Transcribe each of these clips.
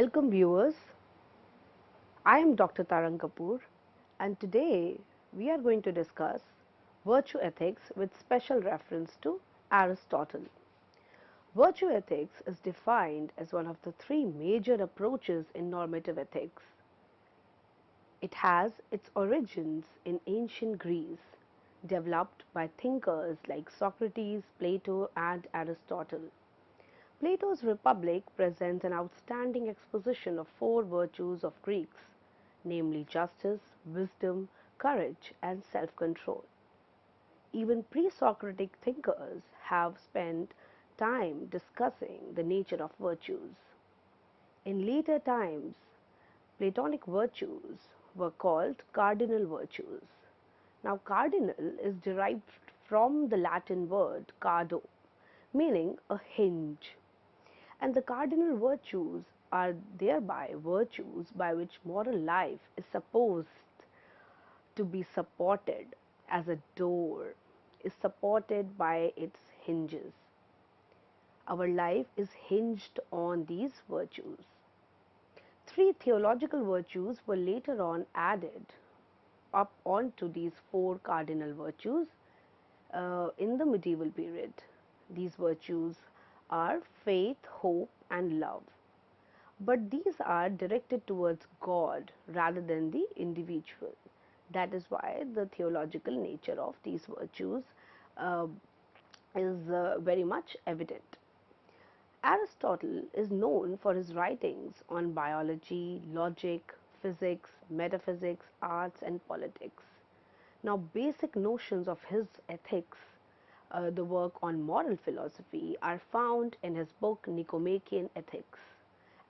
Welcome viewers, I am Dr. Tarang Kapoor and today we are going to discuss virtue ethics with special reference to Aristotle. Virtue ethics is defined as one of the three major approaches in normative ethics. It has its origins in ancient Greece, developed by thinkers like Socrates, Plato and Aristotle. Plato's Republic presents an outstanding exposition of four virtues of Greeks, namely justice, wisdom, courage, and self control. Even pre Socratic thinkers have spent time discussing the nature of virtues. In later times, Platonic virtues were called cardinal virtues. Now, cardinal is derived from the Latin word cardo, meaning a hinge, and the cardinal virtues are thereby virtues by which moral life is supposed to be supported, as a door is supported by its hinges. Our life is hinged on these virtues. Three theological virtues were later on added up onto these four cardinal virtues in the medieval period. These virtues are faith, hope, and love. But these are directed towards God rather than the individual. That is why the theological nature of these virtues uh, is very much evident. Aristotle is known for his writings on biology, logic, physics, metaphysics, arts, and politics. Now, basic notions of his ethics, the work on moral philosophy, are found in his book Nicomachean Ethics.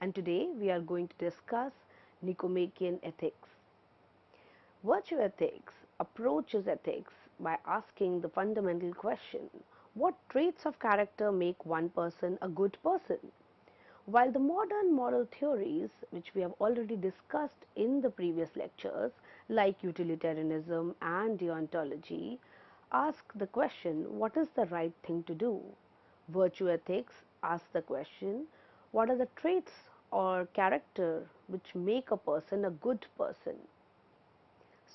And today we are going to discuss Nicomachean Ethics. Virtue ethics approaches ethics by asking the fundamental question: what traits of character make one person a good person? While the modern moral theories, which we have already discussed in the previous lectures, like utilitarianism and deontology, ask the question, what is the right thing to do? Virtue ethics asks the question, what are the traits or character which make a person a good person?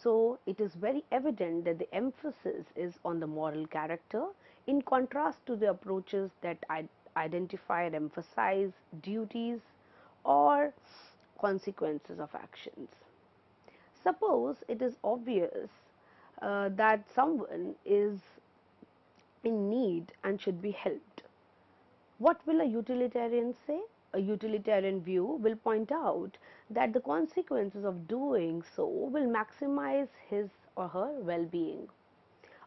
So it is very evident that the emphasis is on the moral character, in contrast to the approaches that identify and emphasize duties or consequences of actions. Suppose it is obvious that someone is in need and should be helped. What will a utilitarian say? A utilitarian view will point out that the consequences of doing so will maximize his or her well-being.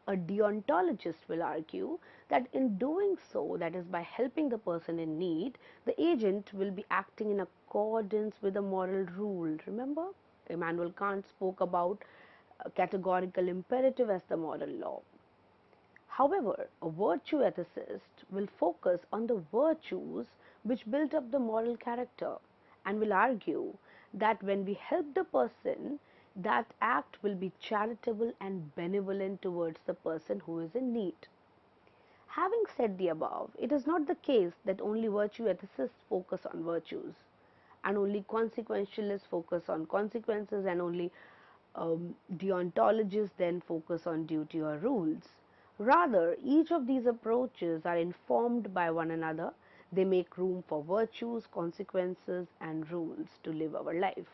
A deontologist will argue that in doing so, that is by helping the person in need, the agent will be acting in accordance with a moral rule. Remember, Immanuel Kant spoke about a categorical imperative as the moral law. However, a virtue ethicist will focus on the virtues which build up the moral character and will argue that when we help the person, that act will be charitable and benevolent towards the person who is in need. Having said the above, it is not the case that only virtue ethicists focus on virtues and only consequentialists focus on consequences and only deontologists then focus on duty or rules. Rather, each of these approaches are informed by one another. They make room for virtues, consequences, and rules to live our life.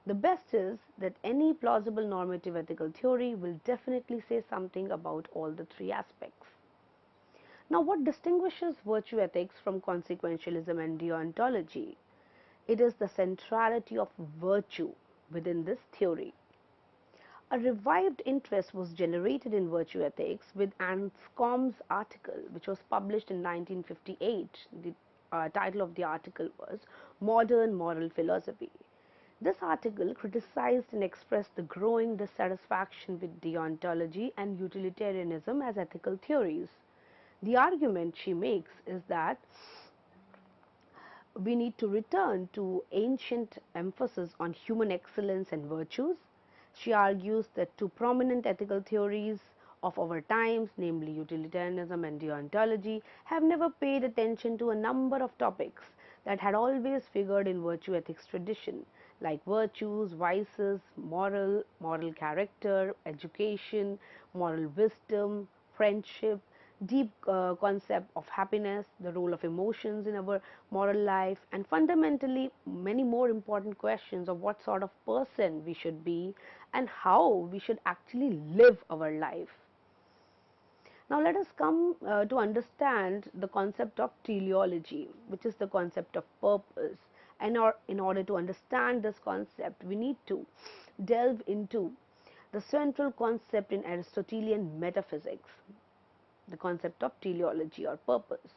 The best is that any plausible normative ethical theory will definitely say something about all the three aspects. Now, what distinguishes virtue ethics from consequentialism and deontology? It is the centrality of virtue within this theory. A revived interest was generated in virtue ethics with Anscombe's article, which was published in 1958. The title of the article was Modern Moral Philosophy. This article criticized and expressed the growing dissatisfaction with deontology and utilitarianism as ethical theories. The argument she makes is that we need to return to ancient emphasis on human excellence and virtues. She argues that two prominent ethical theories of our times, namely utilitarianism and deontology, have never paid attention to a number of topics that had always figured in virtue ethics tradition, like virtues, vices, moral character, education, moral wisdom, friendship, deep concept of happiness, the role of emotions in our moral life, and fundamentally many more important questions of what sort of person we should be and how we should actually live our life. Now let us come to understand the concept of teleology, which is the concept of purpose. And in order to understand this concept, we need to delve into the central concept in Aristotelian metaphysics, the concept of teleology or purpose.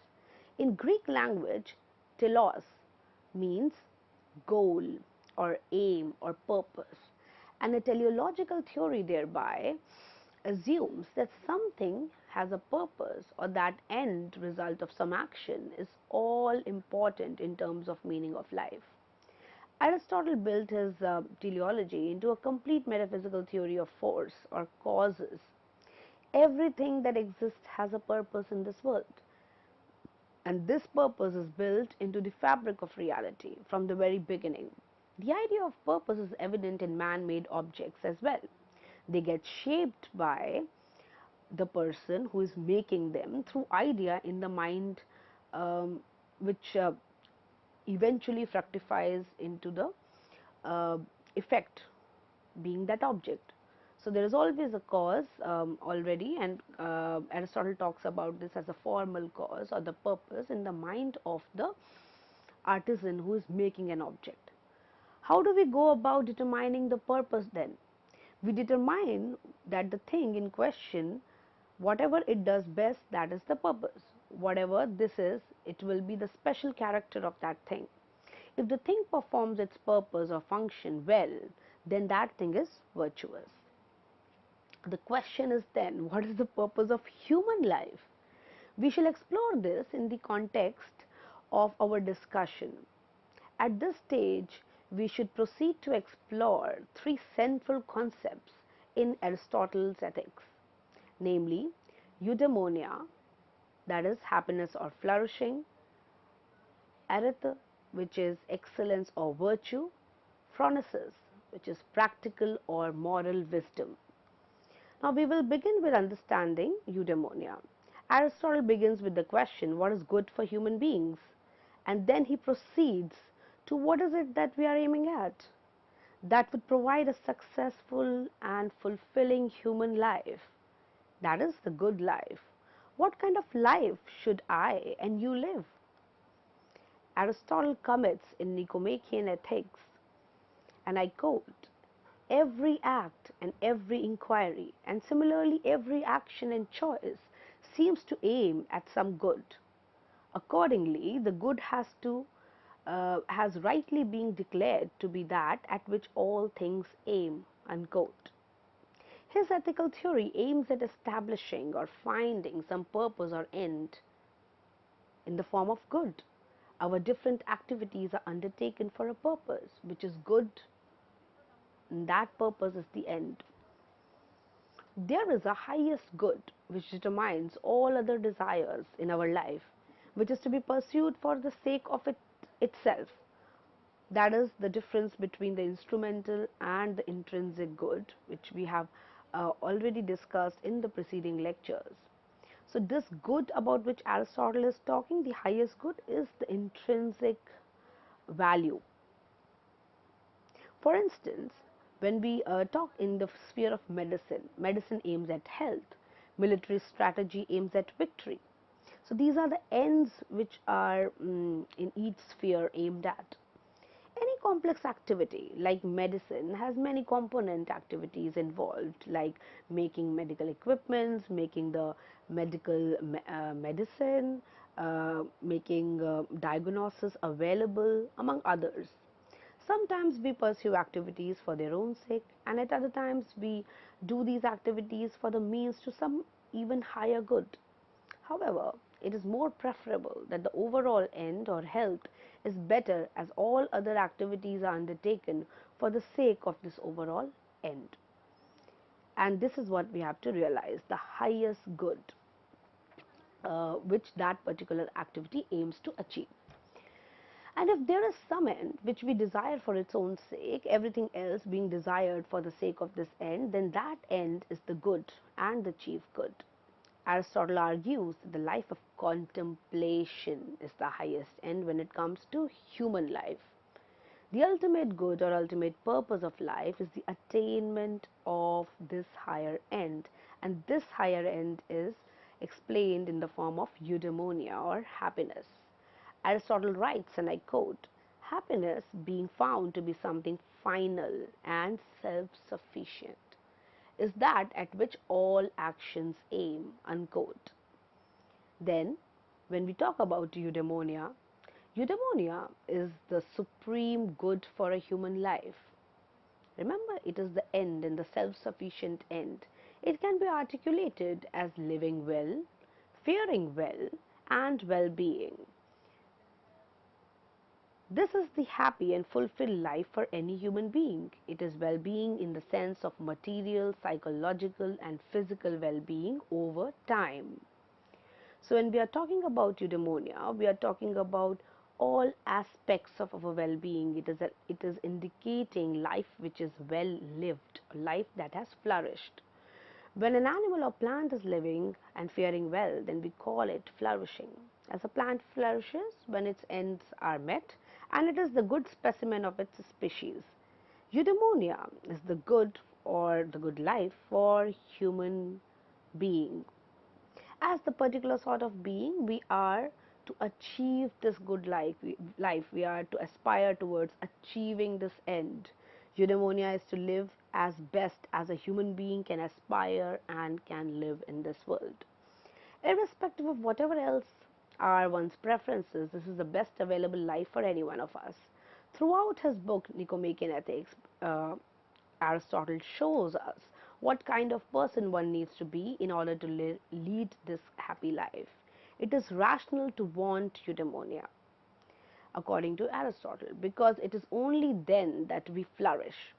In Greek language, telos means goal or aim or purpose, and a teleological theory thereby assumes that something has a purpose or that end result of some action is all important in terms of meaning of life. Aristotle built his teleology into a complete metaphysical theory of force or causes. Everything that exists has a purpose in this world, and this purpose is built into the fabric of reality from the very beginning. The idea of purpose is evident in man made objects as well. They get shaped by the person who is making them through idea in the mind, um, which eventually fructifies into the uh, effect being that object. So there is always a cause already, and Aristotle talks about this as a formal cause or the purpose in the mind of the artisan who is making an object. How do we go about determining the purpose then? We determine that the thing in question, whatever it does best, that is the purpose. Whatever this is, it will be the special character of that thing. If the thing performs its purpose or function well, then that thing is virtuous. The question is then, what is the purpose of human life? We shall explore this in the context of our discussion. At this stage, we should proceed to explore three central concepts in Aristotle's ethics, namely eudaimonia, that is happiness or flourishing, arith, which is excellence or virtue, phronesis, which is practical or moral wisdom. Now we will begin with understanding eudaimonia. Aristotle begins with the question, what is good for human beings? And then he proceeds to what is it that we are aiming at that would provide a successful and fulfilling human life. That is the good life. What kind of life should I and you live? Aristotle commits in Nicomachean Ethics, and I quote, every act and every inquiry, and similarly every action and choice, seems to aim at some good. Accordingly, the good has rightly been declared to be that at which all things aim. Unquote. His ethical theory aims at establishing or finding some purpose or end in the form of good. Our different activities are undertaken for a purpose, which is good, and that purpose is the end. There is a highest good which determines all other desires in our life, which is to be pursued for the sake of it itself. That is the difference between the instrumental and the intrinsic good, which we have already discussed in the preceding lectures. So this good about which Aristotle is talking, the highest good, is the intrinsic value. For instance, when we talk in the sphere of medicine, medicine aims at health, military strategy aims at victory. So these are the ends which are in each sphere aimed at. Any complex activity like medicine has many component activities involved, like making medical equipments, making the medical medicine, making diagnosis available, among others. Sometimes we pursue activities for their own sake, and at other times we do these activities for the means to some even higher good. However, it is more preferable that the overall end or health is better as all other activities are undertaken for the sake of this overall end. And this is what we have to realize, the highest good which that particular activity aims to achieve. And if there is some end which we desire for its own sake, everything else being desired for the sake of this end, then that end is the good and the chief good. Aristotle argues that the life of contemplation is the highest end when it comes to human life. The ultimate good or ultimate purpose of life is the attainment of this higher end, and this higher end is explained in the form of eudaimonia or happiness. Aristotle writes, and I quote, "Happiness being found to be something final and self sufficient is that at which all actions aim." Unquote. Then, when we talk about eudaimonia, eudaimonia is the supreme good for a human life. Remember, it is the end and the self sufficient end. It can be articulated as living well, faring well, and well being. This is the happy and fulfilled life for any human being. It is well being in the sense of material, psychological, and physical well being over time. So, when we are talking about eudaimonia, we are talking about all aspects of our well being. It is indicating life which is well lived, a life that has flourished. When an animal or plant is living and faring well, then we call it flourishing. As a plant flourishes when its ends are met, and it is the good specimen of its species. Eudaimonia is the good or the good life for human being. As the particular sort of being, we are to achieve this good life. We are to aspire towards achieving this end. Eudaimonia is to live as best as a human being can aspire and can live in this world. Irrespective of whatever else are one's preferences, this is the best available life for any one of us. Throughout his book Nicomachean Ethics, Aristotle shows us what kind of person one needs to be in order to lead this happy life. It is rational to want eudaimonia, according to Aristotle, because it is only then that we flourish.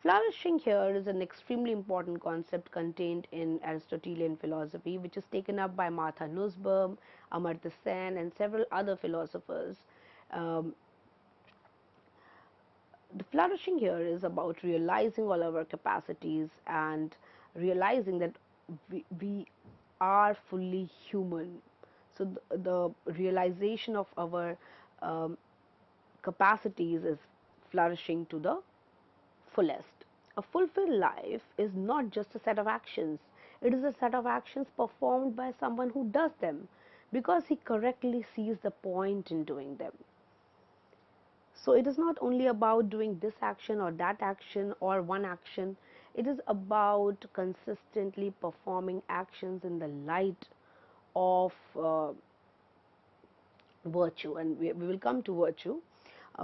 Flourishing here is an extremely important concept contained in Aristotelian philosophy, which is taken up by Martha Nussbaum, Amartya Sen, and several other philosophers. Um, the flourishing here is about realizing all our capacities and realizing that we are fully human. So, the realization of our um, capacities is flourishing to the fullest. A fulfilled life is not just a set of actions, it is a set of actions performed by someone who does them because he correctly sees the point in doing them. So it is not only about doing this action or that action or one action, it is about consistently performing actions in the light of virtue, and we will come to virtue.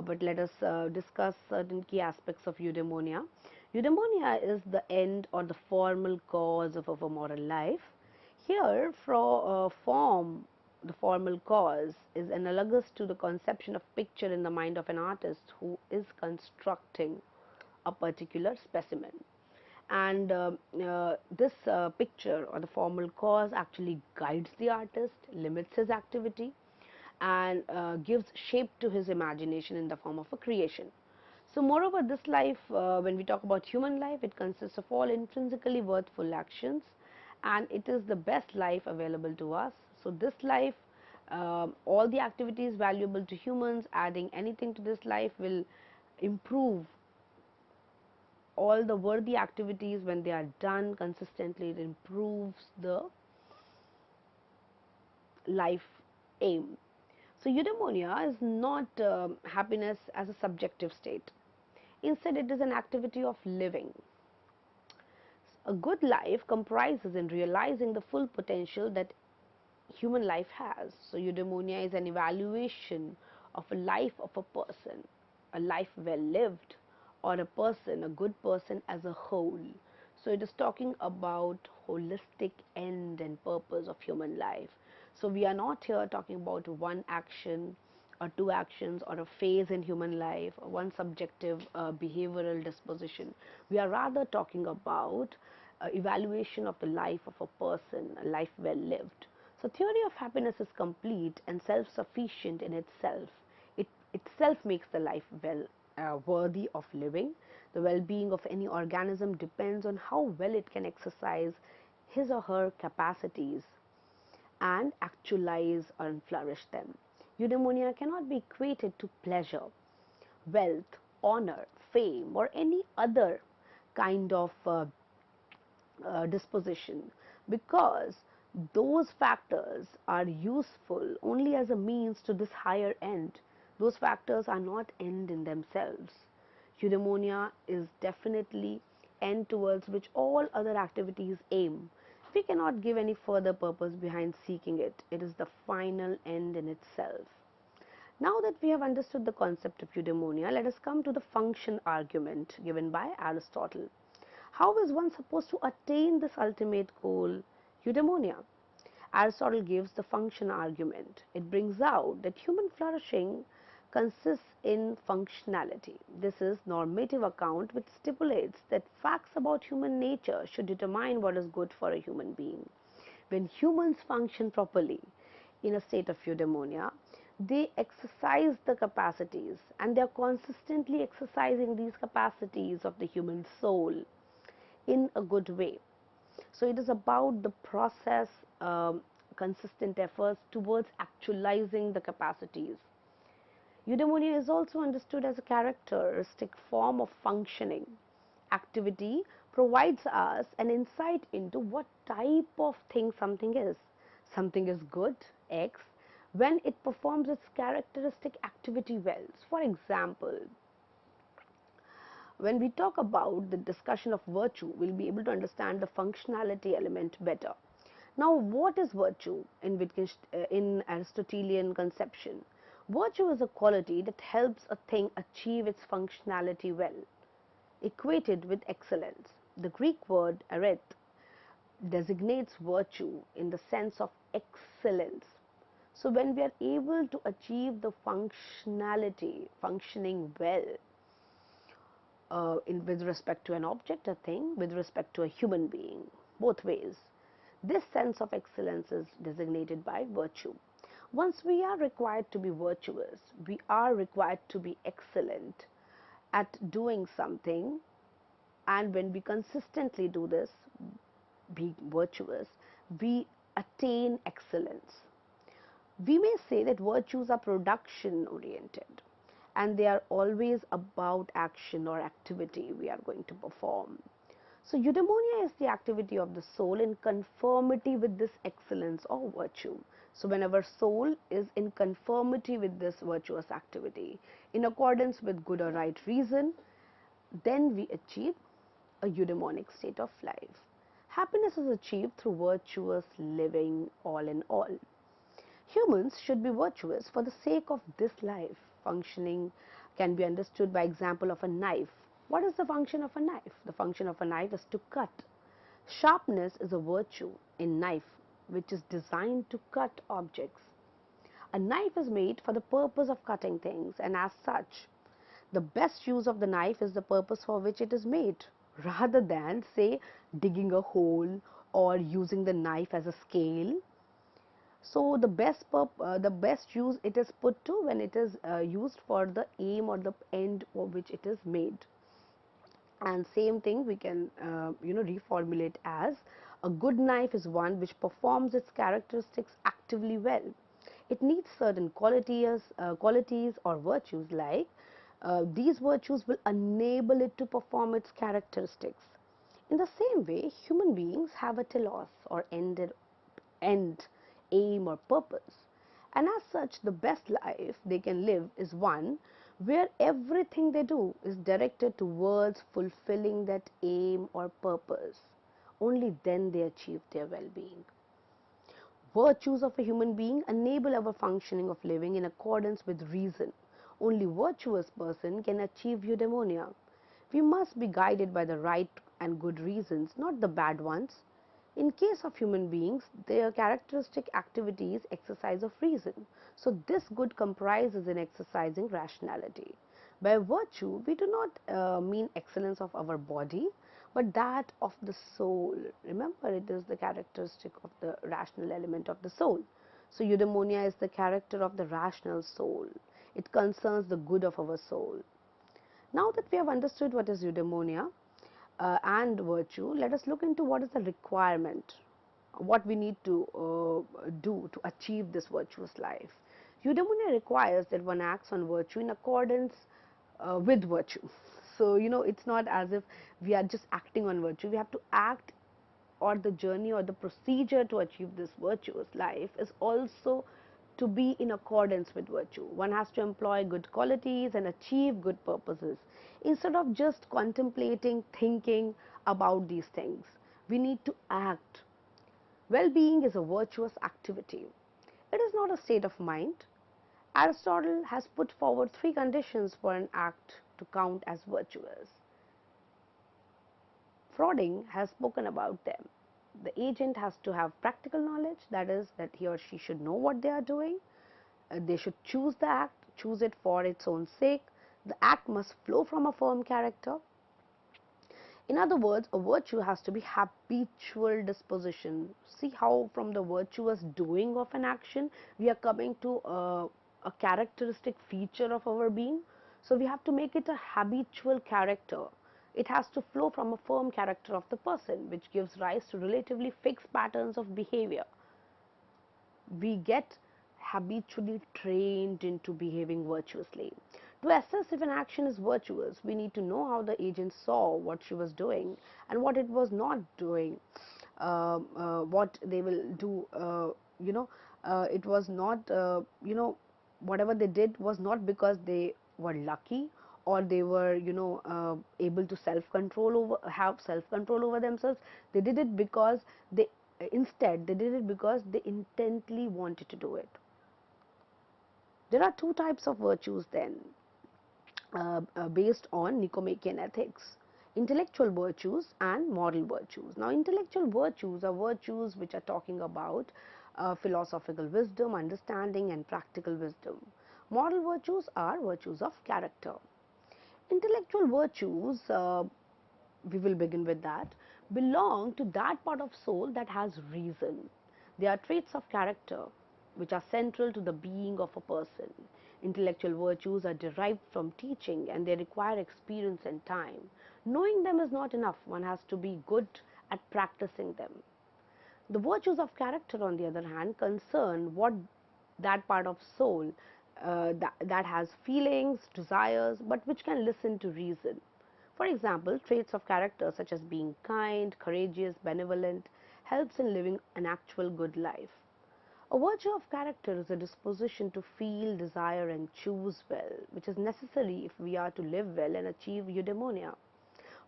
But let us discuss certain key aspects of eudaimonia. Eudaimonia is the end or the formal cause of our moral life. Here, the formal cause is analogous to the conception of picture in the mind of an artist who is constructing a particular specimen. And this picture or the formal cause actually guides the artist, limits his activity, and gives shape to his imagination in the form of a creation. So, moreover, this life, when we talk about human life, it consists of all intrinsically worthful actions, and it is the best life available to us. So, this life, all the activities valuable to humans, adding anything to this life will improve all the worthy activities when they are done consistently. It improves the life aim. So, eudaimonia is not happiness as a subjective state. Instead, it is an activity of living. A good life comprises in realizing the full potential that human life has. So, eudaimonia is an evaluation of a life of a person, a life well lived, or a person, a good person as a whole. So, it is talking about holistic end and purpose of human life. So, we are not here talking about one action or two actions or a phase in human life or one subjective behavioral disposition. We are rather talking about evaluation of the life of a person, a life well lived. So, theory of happiness is complete and self-sufficient in itself. It itself makes the life worthy of living. The well-being of any organism depends on how well it can exercise his or her capacities and actualize and flourish them. Eudaimonia cannot be equated to pleasure, wealth, honor, fame, or any other kind of disposition, because those factors are useful only as a means to this higher end. Those factors are not end in themselves. Eudaimonia is definitely end towards which all other activities aim. We cannot give any further purpose behind seeking it. It is the final end in itself. Now that we have understood the concept of eudaimonia, let us come to the function argument given by Aristotle. How is one supposed to attain this ultimate goal, eudaimonia? Aristotle gives the function argument. It brings out that human flourishing consists in functionality. This is normative account which stipulates that facts about human nature should determine what is good for a human being. When humans function properly in a state of eudaimonia, they exercise the capacities, and they are consistently exercising these capacities of the human soul in a good way. So it is about the process, consistent efforts towards actualizing the capacities. Eudaimonia is also understood as a characteristic form of functioning. Activity provides us an insight into what type of thing something is. Something is good, X, when it performs its characteristic activity well. For example, when we talk about the discussion of virtue, we'll be able to understand the functionality element better. Now, what is virtue in Aristotelian conception? Virtue is a quality that helps a thing achieve its functionality well, equated with excellence. The Greek word areth designates virtue in the sense of excellence. So when we are able to achieve the functionality, functioning well, with respect to an object, a thing, with respect to a human being, both ways, this sense of excellence is designated by virtue. Once we are required to be virtuous, we are required to be excellent at doing something, and when we consistently do this, being virtuous, we attain excellence. We may say that virtues are production oriented, and they are always about action or activity we are going to perform. So eudaimonia is the activity of the soul in conformity with this excellence or virtue. So whenever soul is in conformity with this virtuous activity, in accordance with good or right reason, then we achieve a eudaimonic state of life. Happiness is achieved through virtuous living, all in all. Humans should be virtuous for the sake of this life. Functioning can be understood by example of a knife. What is the function of a knife? The function of a knife is to cut. Sharpness is a virtue in knife which is designed to cut objects. A knife is made for the purpose of cutting things, and as such, the best use of the knife is the purpose for which it is made, rather than, say, digging a hole or using the knife as a scale. So the best use it is put to when it is used for the aim or the end for which it is made. And same thing we can reformulate as a good knife is one which performs its characteristics actively well. It needs certain qualities or virtues, like these virtues will enable it to perform its characteristics. In the same way, human beings have a telos or end, aim or purpose, and as such the best life they can live is one where everything they do is directed towards fulfilling that aim or purpose. Only then they achieve their well-being. Virtues of a human being enable our functioning of living in accordance with reason. Only virtuous person can achieve eudaimonia. We must be guided by the right and good reasons, not the bad ones. In case of human beings, their characteristic activities exercise of reason. So this good comprises in exercising rationality. By virtue, we do not mean excellence of our body, but that of the soul. Remember, it is the characteristic of the rational element of the soul. So eudaimonia is the character of the rational soul. It concerns the good of our soul. Now that we have understood what is eudaimonia and virtue, let us look into what is the requirement, what we need to do to achieve this virtuous life. Eudaimonia requires that one acts on virtue in accordance with virtue. So, it's not as if we are just acting on virtue. We have to act, or the journey or the procedure to achieve this virtuous life is also to be in accordance with virtue. One has to employ good qualities and achieve good purposes instead of just contemplating, thinking about these things. We need to act. Well-being is a virtuous activity. It is not a state of mind. Aristotle has put forward three conditions for an act to count as virtuous. Froding has spoken about them. The agent has to have practical knowledge, that is, that he or she should know what they are doing. They should choose the act, choose it for its own sake. The act must flow from a firm character. In other words, a virtue has to be habitual disposition. See how from the virtuous doing of an action, we are coming to a characteristic feature of our being. So we have to make it a habitual character. It has to flow from a firm character of the person, which gives rise to relatively fixed patterns of behavior. We get habitually trained into behaving virtuously. To assess if an action is virtuous, we need to know how the agent saw what she was doing and what it was not doing, what they will do. It was not, whatever they did was not because they were lucky or they were, able to have self control over themselves. They did it because they instead they did it because they intently wanted to do it. There are two types of virtues then, based on Nicomachean ethics: intellectual virtues and moral virtues. Now, intellectual virtues are virtues which are talking about philosophical wisdom, understanding, and practical wisdom. Moral virtues are virtues of character. Intellectual virtues, we will begin with that, belong to that part of soul that has reason. They are traits of character which are central to the being of a person. Intellectual virtues are derived from teaching and they require experience and time. Knowing them is not enough, one has to be good at practicing them. The virtues of character, on the other hand, concern what that part of soul that has feelings, desires, but which can listen to reason. For example, traits of character such as being kind, courageous, benevolent helps in living an actual good life. A virtue of character is a disposition to feel, desire, and choose well, which is necessary if we are to live well and achieve eudaimonia.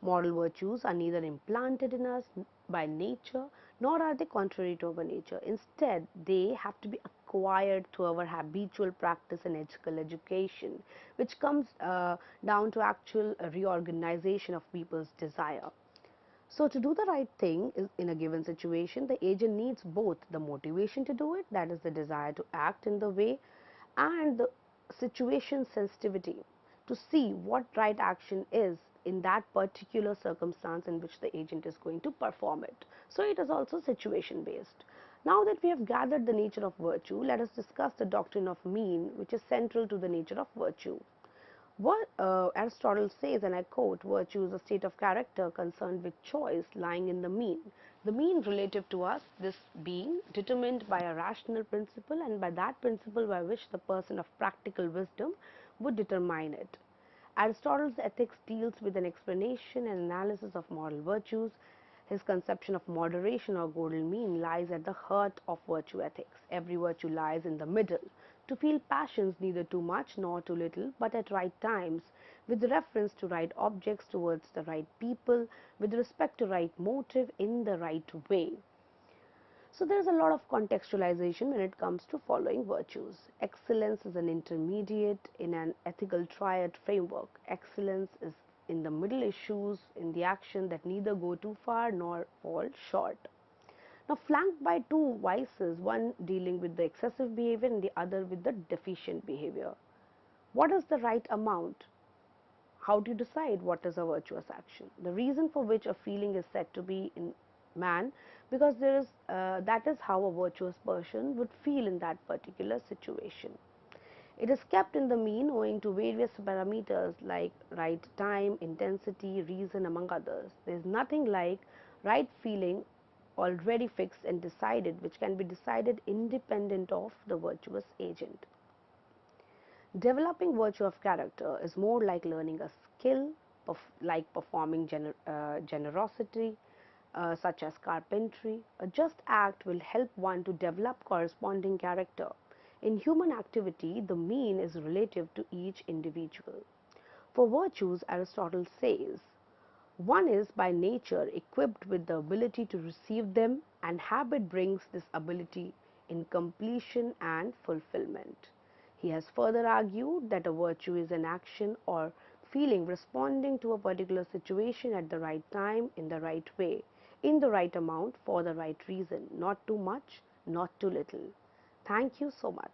Moral virtues are neither implanted in us by nature nor are they contrary to our nature. Instead, they have to be acquired through our habitual practice and ethical education, which comes down to actual reorganization of people's desire. So, to do the right thing in a given situation, the agent needs both the motivation to do it, that is, the desire to act in the way, and the situation sensitivity to see what right action is in that particular circumstance in which the agent is going to perform it. So, it is also situation based. Now that we have gathered the nature of virtue, let us discuss the doctrine of mean, which is central to the nature of virtue. What Aristotle says, and I quote, virtue is a state of character concerned with choice lying in the mean. The mean relative to us, this being determined by a rational principle and by that principle by which the person of practical wisdom would determine it. Aristotle's ethics deals with an explanation and analysis of moral virtues. His conception of moderation or golden mean lies at the heart of virtue ethics. Every virtue lies in the middle. To feel passions neither too much nor too little, but at right times, with reference to right objects towards the right people, with respect to right motive in the right way. So there is a lot of contextualization when it comes to following virtues. Excellence is an intermediate in an ethical triad framework. Excellence is in the middle issues in the action that neither go too far nor fall short. Now flanked by two vices, one dealing with the excessive behavior and the other with the deficient behavior. What is the right amount? How do you decide what is a virtuous action? The reason for which a feeling is said to be in man, because that is how a virtuous person would feel in that particular situation. It is kept in the mean owing to various parameters like right time, intensity, reason, among others. There is nothing like right feeling already fixed and decided, which can be decided independent of the virtuous agent. Developing virtue of character is more like learning a skill, like performing generosity, such as carpentry. A just act will help one to develop corresponding character. In human activity, the mean is relative to each individual. For virtues, Aristotle says, one is by nature equipped with the ability to receive them, and habit brings this ability in completion and fulfillment. He has further argued that a virtue is an action or feeling responding to a particular situation at the right time, in the right way, in the right amount, for the right reason, not too much, not too little. Thank you so much.